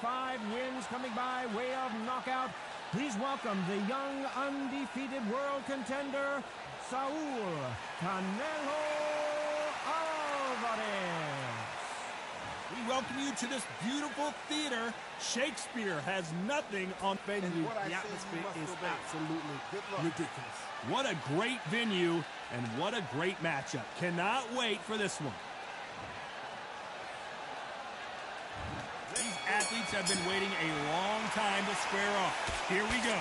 5 wins coming by way of knockout. Please welcome the young, undefeated world contender, Saul Canelo Alvarez. We welcome you to this beautiful theater. Shakespeare has nothing on venue. The atmosphere is absolutely ridiculous. What a great venue and what a great matchup. Cannot wait for this one. These athletes have been waiting a long time to square off. Here we go.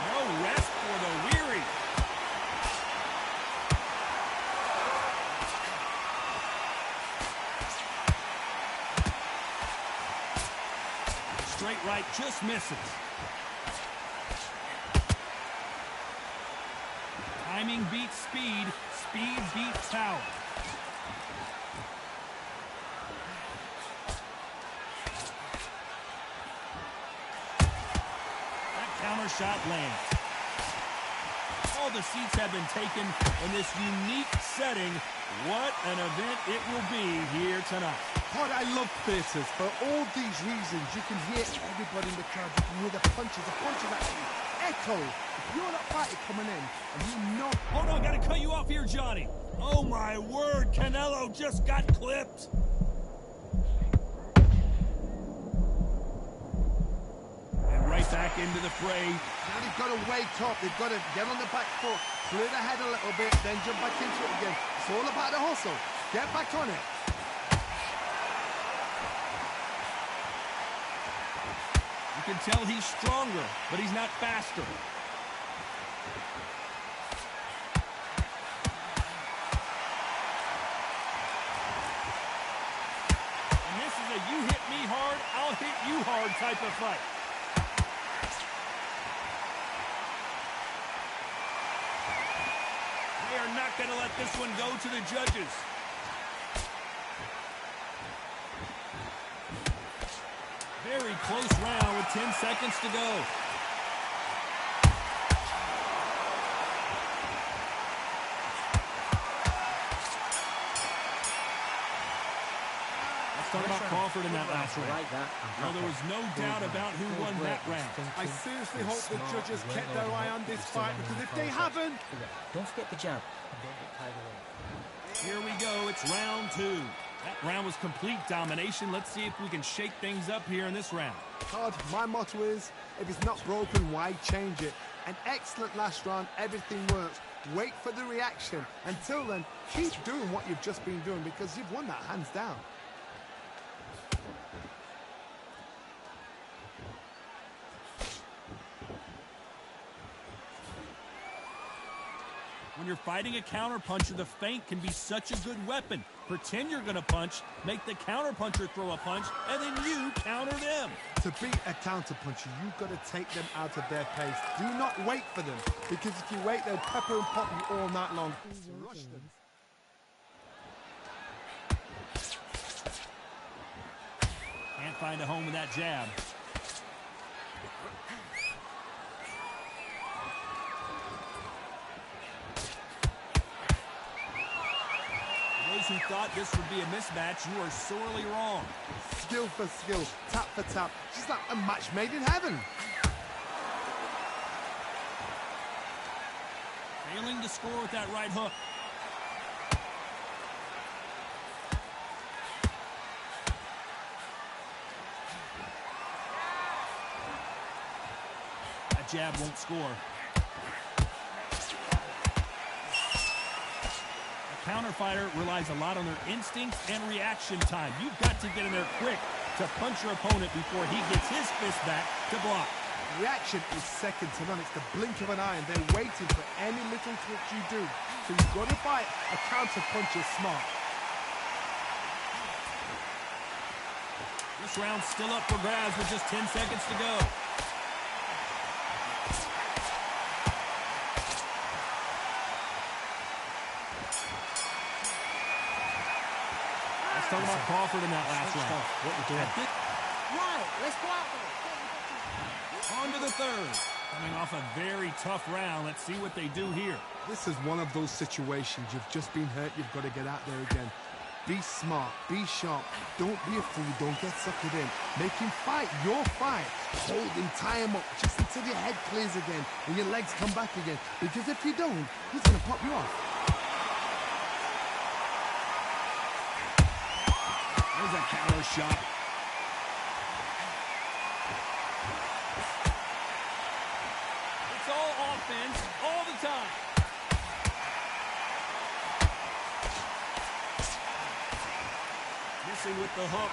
No rest for the weary. Straight right just misses. Timing beats speed. Speed beats power. That counter shot lands. All the seats have been taken in this unique setting. What an event it will be here tonight. God, I love theatres. For all these reasons, you can hear everybody in the crowd. You can hear the punches. The punches actually echo. If you're not fighting coming in, and you know... Hold on, gotta cut you off here, Johnny. Oh, my word, Canelo just got clipped. And right back into the fray. Now they've got to wake up. They've got to get on the back foot, clear the head a little bit, then jump back into it again. It's all about the hustle. Get back on it. You can tell he's stronger, but he's not faster. And this is a you hit me hard, I'll hit you hard type of fight. They are not going to let this one go to the judges. Very close round with 10 seconds to go. Let's talk about Crawford in that last round. Well, there was no doubt about who won that round. I seriously hope the judges kept their eye on this fight, because if they haven't... Don't forget the jab. And don't get tied away. Here we go. It's round 2. That round was complete domination. Let's see if we can shake things up here in this round. Todd, my motto is, if it's not broken, why change it? An excellent last round, everything works. Wait for the reaction. Until then, keep doing what you've just been doing, because you've won that hands down. When you're fighting a counterpuncher, the feint can be such a good weapon. Pretend you're going to punch, make the counterpuncher throw a punch, and then you counter them. To beat a counterpuncher, you've got to take them out of their pace. Do not wait for them, because if you wait, they'll pepper and pop you all night long. Rush them. Can't find a home with that jab. Those who thought this would be a mismatch, you are sorely wrong. Skill for skill, tap for tap, just like a match made in heaven. Failing to score with that right hook. That jab won't score. Counter fighter relies a lot on their instinct and reaction time. You've got to get in there quick to punch your opponent before he gets his fist back to block. Reaction is second to none. It's the blink of an eye, and they're waiting for any little twitch you do. So you've got to fight a counter puncher smart. This round's still up for grabs with just 10 seconds to go. Let's talk about Crawford in that last round. What you doing? Right, let's go out there. On to the third. Coming off a very tough round. Let's see what they do here. This is one of those situations. You've just been hurt. You've got to get out there again. Be smart, be sharp, don't be a fool, don't get suckered in. Make him fight your fight. Hold him, tie him up, just until your head clears again and your legs come back again. Because if you don't, he's going to pop you off. There's a counter shot. It's all offense all the time. Missing with the hook.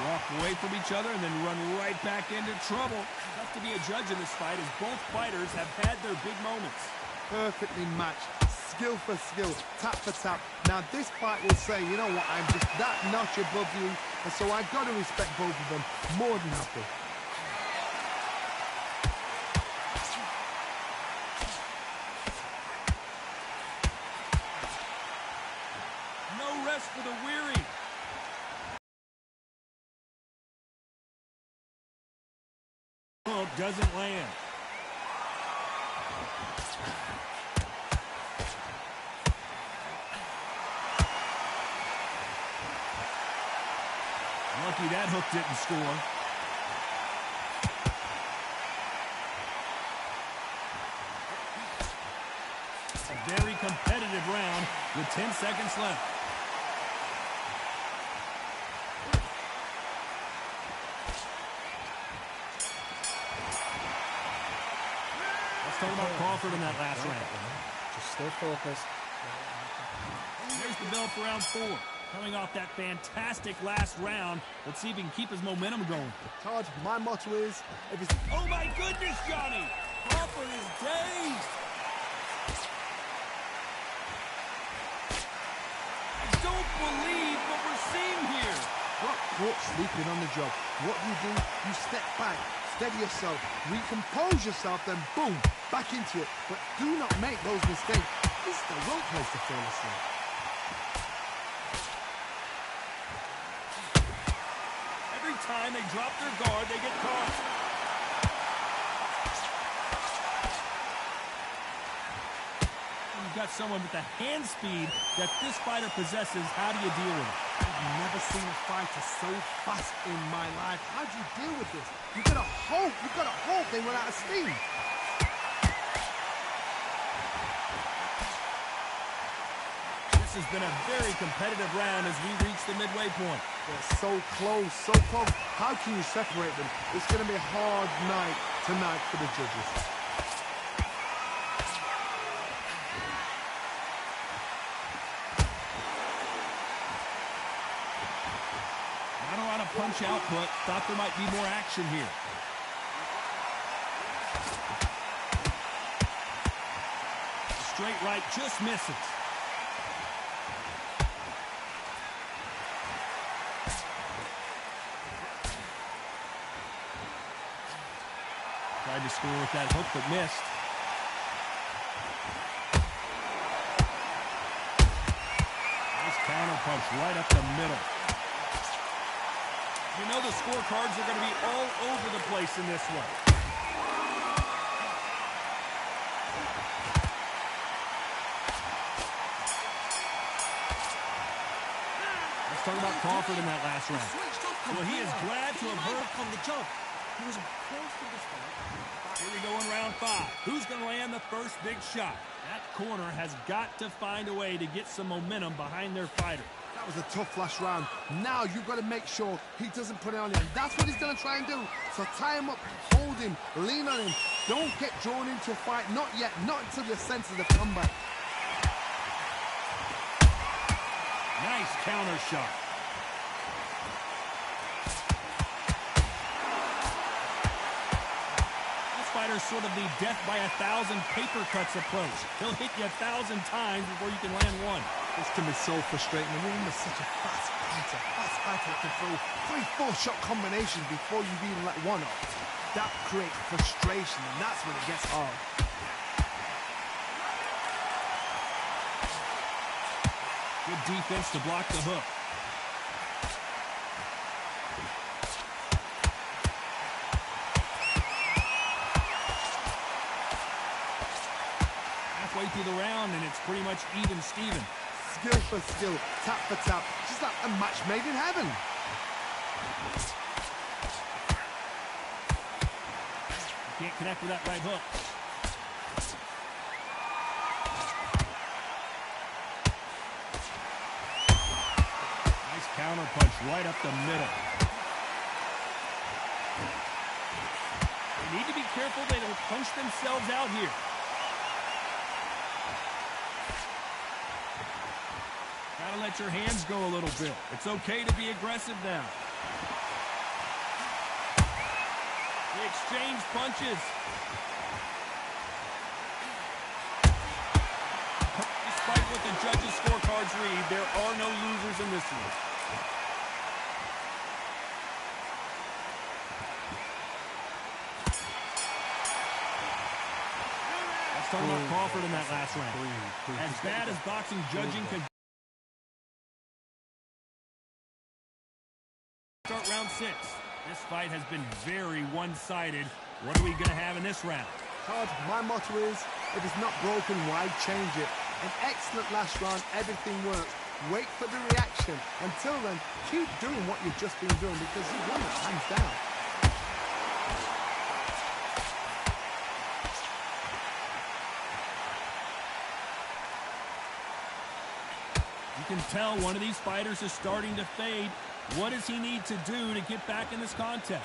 Walk away from each other and then run right back into trouble. Tough to be a judge in this fight as both fighters have had their big moments. Perfectly matched. Skill for skill, tap for tap. Now this fight will say, you know what, I'm just that notch above you, and so I've got to respect both of them more than happy. No rest for the weary. Hook doesn't land. Lucky that hook didn't score. A very competitive round with 10 seconds left. Let's talk about Crawford in that last round. Just stay focused. There's the bell for round 4. Coming off that fantastic last round, let's see if he can keep his momentum going. Todd, my motto is, if it's... Oh my goodness, Johnny! Crawford is dazed! I don't believe what we're seeing here! Got caught sleeping on the job. What do? You step back, steady yourself, recompose yourself, then boom, back into it. But do not make those mistakes. This is the wrong place to fall asleep. Every time they drop their guard, they get caught. You've got someone with the hand speed that this fighter possesses. How do you deal with it? I've never seen a fighter so fast in my life. How do you deal with this? You've got to hope they run out of steam. This has been a very competitive round as we reach the midway point. They're so close, so close. How can you separate them? It's going to be a hard night tonight for the judges. Not a lot of punch output. Thought there might be more action here. Straight right just misses. Tried to score with that hook, but missed. Nice counter punch right up the middle. You know the scorecards are going to be all over the place in this one. Let's talk about Crawford in that last round. Well, he is glad to have heard on the job. He was close to this fight. Here we go in round 5. Who's going to land the first big shot? That corner has got to find a way to get some momentum behind their fighter. That was a tough last round. Now you've got to make sure he doesn't put it on you. And that's what he's going to try and do. So tie him up, hold him, lean on him. Don't get drawn into a fight. Not yet. Not until your senses have come back. Nice counter shot. Fighter's sort of the death by 1,000 paper cuts approach. He'll hit you 1,000 times before you can land one. This can be so frustrating. The woman is such a fast fighter that can throw 3-4 shot combinations before you've even let one off. That creates frustration, and that's when it gets hard. Good defense to block the hook. halfway through the round, and it's pretty much even Steven. Skill for skill, tap for tap. Just like a match made in heaven. Can't connect with that right hook. Nice counter punch right up the middle. They need to be careful they don't punch themselves out here. Gotta let your hands go a little bit. It's okay to be aggressive now. They exchange punches. Despite what the judges' scorecards read, there are no losers in this one. Let's talk about Crawford in that last round. As bad as boxing judging can start round 6. This fight has been very one-sided. What are we going to have in this round? Todd, my motto is, if it's not broken, why change it? An excellent last round, everything works. Wait for the reaction. Until then, keep doing what you've just been doing because you've won it hands down. You can tell one of these fighters is starting to fade. What does he need to do to get back in this contest?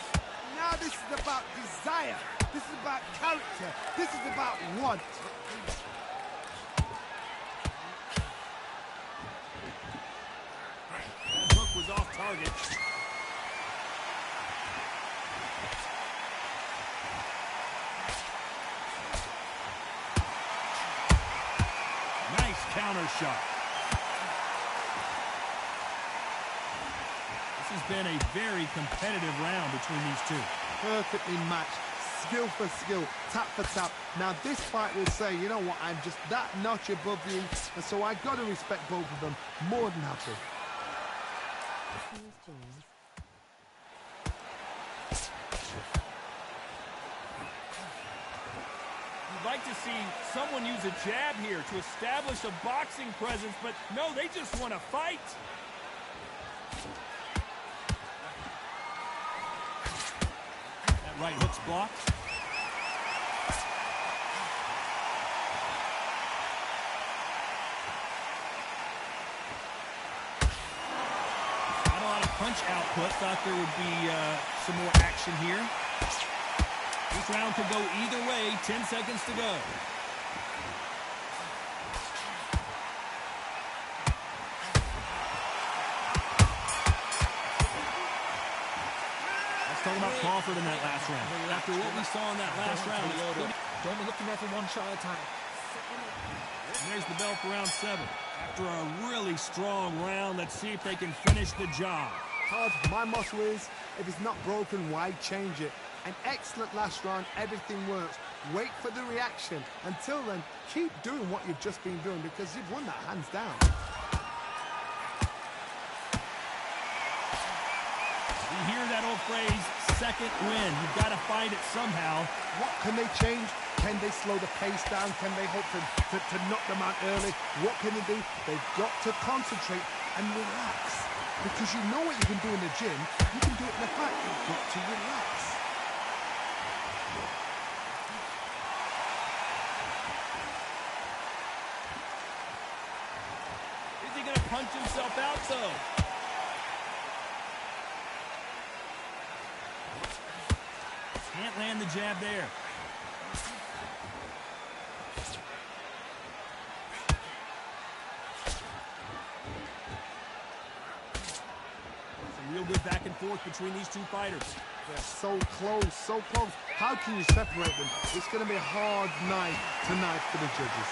Now this is about desire. This is about character. This is about want. That hook was off target. Nice counter shot. This has been a very competitive round between these two. Perfectly matched, skill for skill, tap for tap. Now this fight will say, you know what, I'm just that notch above you, and so I got to respect both of them more than happy. You'd like to see someone use a jab here to establish a boxing presence, but no, they just want to fight. Right hook's blocked. Not a lot of punch output. Thought there would be some more action here. This round could go either way. 10 seconds to go. Talking about Crawford in that last round. After what we saw in that last round, Don't be looking there for one shot at a time. and there's the bell for round 7. After a really strong round, let's see if they can finish the job. Todd, my motto is, if it's not broken, why change it? An excellent last round, everything works. Wait for the reaction. Until then, keep doing what you've just been doing because you've won that hands down. You hear that old phrase, second win. You've got to fight it somehow. What can they change? Can they slow the pace down? Can they hope to knock them out early? What can they do? They've got to concentrate and relax. Because you know what you can do in the gym, you can do it in the fight. You've got to relax. Is he going to punch himself out, though? Can't land the jab there. Some real good back and forth between these two fighters. They're so close, so close. How can you separate them? It's going to be a hard night tonight for the judges.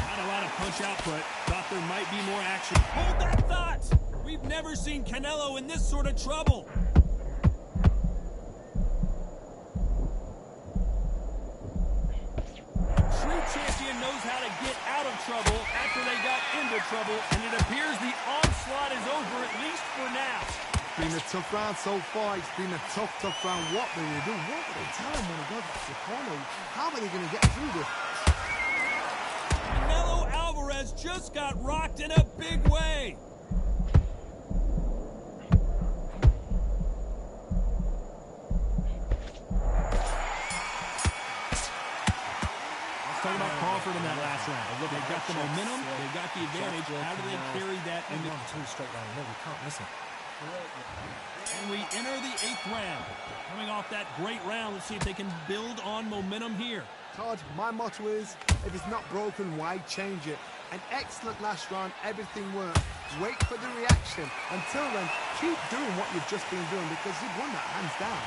Not a lot of punch output. Thought there might be more action. Hold that thought! We've never seen Canelo in this sort of trouble. True champion knows how to get out of trouble after they got into trouble, and it appears the onslaught is over, at least for now. Been a tough round so far. It's been a tough round. What will they do? What will they tell him when he goes back to the corner? How are they going to get through this? Canelo Alvarez just got rocked in a big way. Talking about Crawford in that last round. They got the momentum, they got the advantage. How do they carry that into 2 straight round? No, we can't miss it. And we enter the 8th round. Coming off that great round, let's see if they can build on momentum here. Todd, my motto is, if it's not broken, why change it? An excellent last round, everything worked. Wait for the reaction. Until then, keep doing what you've just been doing because you've won that hands down.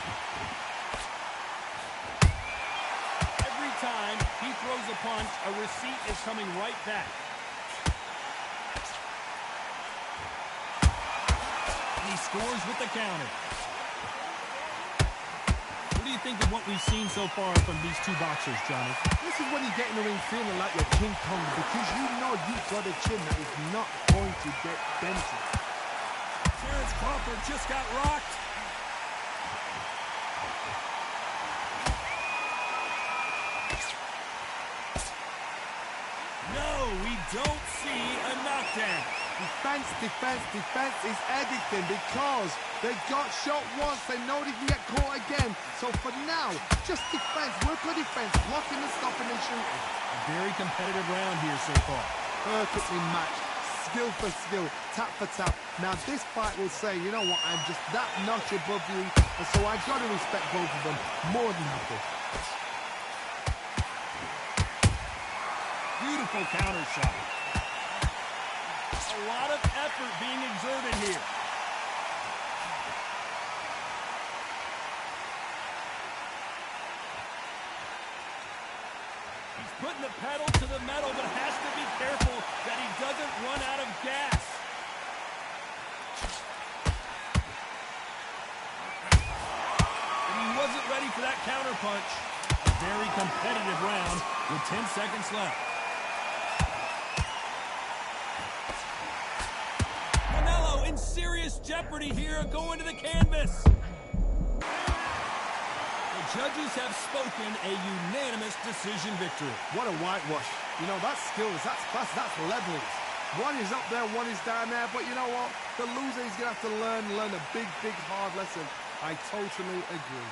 Every time he throws a punch, a receipt is coming right back. He scores with the counter. What do you think of what we've seen so far from these two boxers, Johnny? This is when you get in the ring feeling like you're King Kong because you know you've got a chin that is not going to get dented. Terrence Crawford just got rocked. No, we don't see a knockdown. Defense is everything because they got shot once. They know they can get caught again. So for now, just defense. Work on defense. Blocking and stopping and shooting. A very competitive round here so far. Perfectly matched. Skill for skill. Tap for tap. Now this fight will say, you know what, I'm just that notch above you. And so I've got to respect both of them more than happy. Beautiful counter shot. A lot of effort being exerted here. He's putting the pedal to the metal, but has to be careful that he doesn't run out of gas. And he wasn't ready for that counter punch. A very competitive round with 10 seconds left. In serious jeopardy here, going to the canvas. The judges have spoken a unanimous decision victory. What a whitewash. You know, that's skills, that's class, that's levels. One is up there, one is down there, but you know what? The loser is going to have to learn a big, hard lesson. I totally agree.